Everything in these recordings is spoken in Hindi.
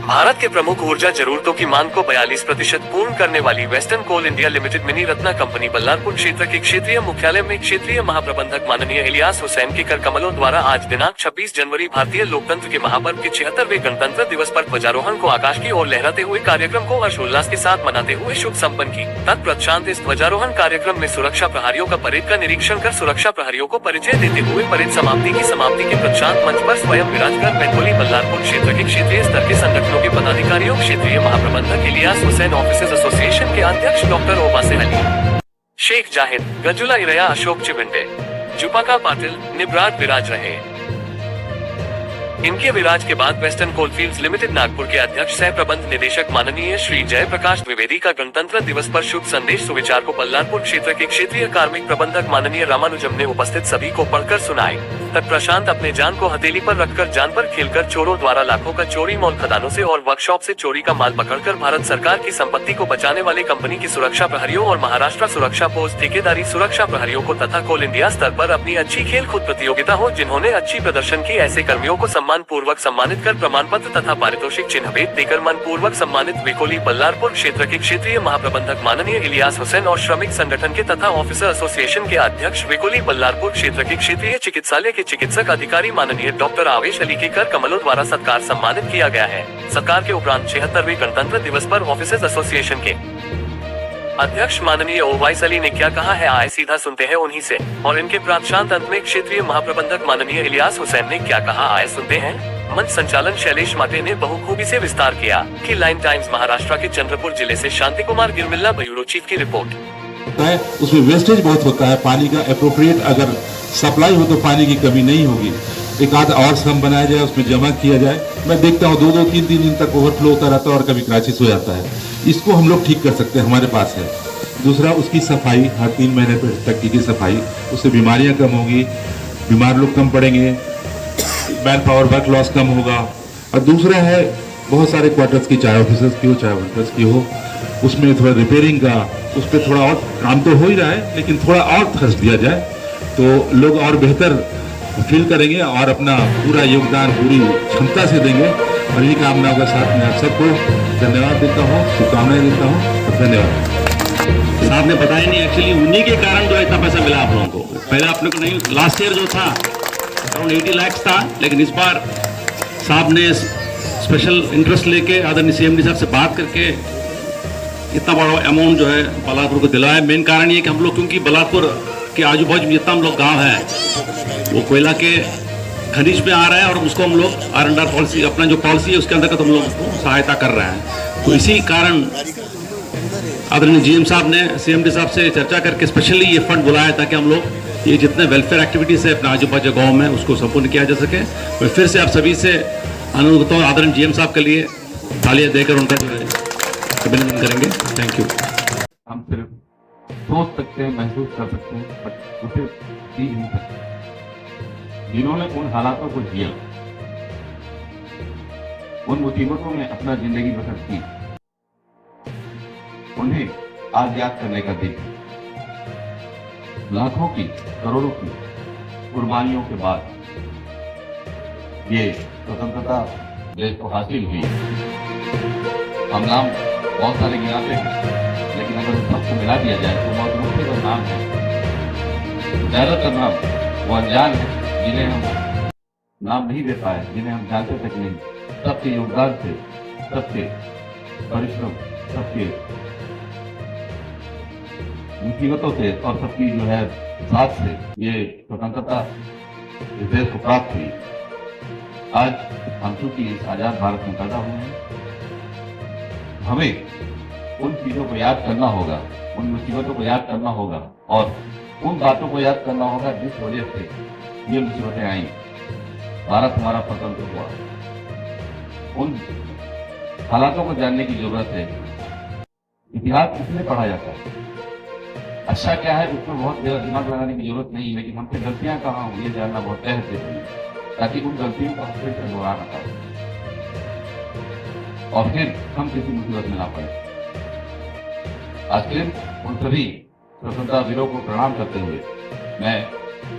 भारत के प्रमुख ऊर्जा जरूरतों की मांग को 42% पूर्ण करने वाली Western Coal India Limited mini Ratna company Ballarpur क्षेत्र के क्षेत्रीय मुख्यालय में क्षेत्रीय महाप्रबंधक माननीय इलियास हुसैन के कर कमलों द्वारा आज दिनांक 26 जनवरी भारतीय लोकतंत्र के महापर्व के 76वें गणतंत्र दिवस पर ध्वजारोहण को आकाश की ओर लहराते हुए कार्यक्रम को हर्षोल्लास के साथ मनाते हुए शुभ सम्पन्न की। तत्पश्चात इस ध्वजारोहण कार्यक्रम में सुरक्षा प्रहरियों का परेड का निरीक्षण कर सुरक्षा प्रहरियों को परिचय देते हुए परेड समाप्ति के पश्चात मंच पर स्वयं विराज कर बेंगोली बल्लारपुर क्षेत्र के क्षेत्रीय स्तर के संगठनों के पदाधिकारियों, क्षेत्रीय महाप्रबंधक इलियास हुसैन ऑफिसर्स एसोसिएशन के अध्यक्ष डॉक्टर ओबासे अली, शेख जाहिद, गजुला इरया, अशोक चिबिंडे, जुपाका पाटिल, निब्राट विराज रहे। इनके विराज के बाद वेस्टर्न कोलफील्ड्स लिमिटेड नागपुर के अध्यक्ष सह प्रबंध निदेशक माननीय श्री जयप्रकाश द्विवेदी का गणतंत्र दिवस पर शुभ संदेश सुविचार को बल्लारपुर क्षेत्र के क्षेत्रीय कार्मिक प्रबंधक माननीय रामानुजम ने उपस्थित सभी को पढ़कर सुनाए। तत्प्रशांत अपने जान को हथेली पर रखकर जान पर खेलकर चोरों द्वारा लाखों का चोरी मॉल खदानों से और वर्कशॉप से चोरी का माल पकड़कर भारत सरकार की संपत्ति को बचाने वाले कंपनी की सुरक्षा प्रहरियों और महाराष्ट्र सुरक्षा पोस्ट ठेकेदारी सुरक्षा प्रहरियों को तथा कोल इंडिया स्तर पर अपनी अच्छी खेल कूद प्रतियोगिता हो जिन्होंने अच्छी प्रदर्शन की, ऐसे कर्मियों को सम्मान पूर्वक सम्मानित कर प्रमाण पत्र तथा पारितोषिक चिन्ह भेंट देकर मन पूर्वक सम्मानित। वेकोली बल्लारपुर क्षेत्र के क्षेत्रीय महाप्रबंधक माननीय इलियास हुसैन और श्रमिक संगठन के तथा ऑफिसर एसोसिएशन के अध्यक्ष वेकोली बल्लारपुर क्षेत्र के क्षेत्रीय चिकित्सालय के चिकित्सक अधिकारी माननीय डॉक्टर आवेश अली के कर कमलों द्वारा सत्कार सम्मानित किया गया है। सत्कार के उपरांत 76वें गणतंत्र दिवस पर ऑफिसर्स एसोसिएशन के अध्यक्ष माननीय ओवाइस अली ने क्या कहा है, आए सीधा सुनते हैं उन्हीं से। और इनके प्राप्तांत अंत में क्षेत्रीय महाप्रबंधक माननीय इलियास हुसैन ने क्या कहा, आए सुनते हैं। मंच संचालन शैलेश माटे ने बहुखूबी से विस्तार किया कि लाइन टाइम्स महाराष्ट्र के चंद्रपुर जिले से शांति कुमार गिरमिल्ला ब्यूरो चीफ की रिपोर्ट। उसमें वेस्टेज बहुत होता है, पानी का एप्रोप्रिएट अगर सप्लाई हो तो पानी की कमी नहीं होगी। एक आध और सम बनाया जाए, उसमें जमा किया जाए। मैं देखता हूँ 2-2, 3-3 दिन तक ओवरफ्लो होता रहता है और कभी क्राइसिस हो जाता है। इसको हम लोग ठीक कर सकते हैं, हमारे पास है। दूसरा, उसकी सफाई हर 3 महीने तक की सफाई, उससे बीमारियां कम होगी, बीमार लोग कम पड़ेंगे, मैन पावर वर्क लॉस कम होगा। और दूसरा है बहुत सारे क्वार्टर्स की, चाहे ऑफिसर्स की हो चाहे वर्कर्स की हो, उसमें थोड़ा रिपेयरिंग का, उस पर थोड़ा और काम तो हो ही रहा है, लेकिन थोड़ा और खर्च दिया जाए तो लोग और बेहतर फील करेंगे और अपना पूरा योगदान पूरी क्षमता से देंगे। और इन्हीं कामनाओं के साथ मैं आप सबको धन्यवाद देता हूँ, शुभकामनाएं देता हूँ। धन्यवाद। साहब ने बताया नहीं, एक्चुअली उन्हीं के कारण जो इतना पैसा मिला आप लोगों को। पहले आप लोग को नहीं, लास्ट ईयर जो था अराउंड 80 लाख था, लेकिन इस बार साहब ने स्पेशल इंटरेस्ट लेके आदरणीय CMD साहब से बात करके इतना बड़ा अमाउंट जो है बल्लारपुर को दिलाया। मेन कारण ये कि हम लोग, क्योंकि बल्लारपुर के आजू बाजू में जितना हम लोग गाँव है वो कोयला के खनिज पे आ रहा है और उसको हम लोग R&R पॉलिसी, अपना जो पॉलिसी है उसके अंतर्गत हम लोग उसको सहायता कर रहे हैं। तो इसी कारण आदरणीय GM साहब ने CMD साहब से चर्चा करके स्पेशली ये फंड बुलाया ताकि हम लोग ये जितने वेलफेयर एक्टिविटीज़ है अपने आजू बाजू गाँव में उसको संपूर्ण किया जा सके। मैं फिर से आप सभी से अनुरोध करता हूँ, आदरणीय GM साहब के लिए तालियां देकर उनका जो है अभिनंदन करेंगे। Thank you. हम सिर्फ सोच सकते हैं, महसूस कर सकते हैं, बट उसे जी नहीं सकते। जिन्होंने उन हालातों को जिया, उन मुसीबतों में अपना जिंदगी बसर की, उन्हें आज याद करने का दिन। लाखों की, करोड़ों की कुर्बानियों के बाद ये स्वतंत्रता देश को हासिल हुई। हम नाम बहुत सारे गिनाते हैं, लेकिन अगर उन सबको मिला दिया जाए तो बहुत मुश्किल नाम है। ज्यादातर नाम वो अनजान है जिन्हें हम नाम नहीं दे पाए, जिन्हें हम जानते तक नहीं। सबके योगदान से, सबके परिश्रम, सबके मुसीबतों से और सबकी जो है साथ से ये स्वतंत्रता इस देश को प्राप्त हुई। आज हम चूंकि इस आजाद भारत में पैदा हुए हैं, हमें उन चीजों को याद करना होगा, उन मुसीबतों को याद करना होगा और उन बातों को याद करना होगा जिस वजह से ये मुसीबतें आई, भारत हमारा स्वतंत्र हुआ। उन हालातों को जानने की जरूरत है। इतिहास इसलिए पढ़ा जाता है, अच्छा क्या है उसमें बहुत ज्यादा दिमाग लगाने की जरूरत नहीं है, लेकिन हमसे गलतियां कहाँ हुई ये जानना बहुत अहम है, ताकि उन गलतियों को हम फिर से दोहराना पाए और फिर हम किसी मुसीबत में ना पड़े। आज के उन सभी स्वतंत्रता वीरों को प्रणाम करते हुए मैं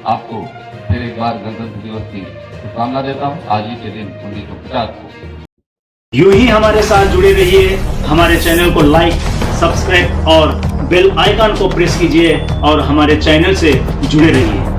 आपको फिर एक बार गणतंत्र दिवस की शुभकामना देता हूँ। आज ही के दिन 1950 को यूं ही हमारे साथ जुड़े रहिए, हमारे चैनल को लाइक, सब्सक्राइब और बेल आइकन को प्रेस कीजिए और हमारे चैनल से जुड़े रहिए।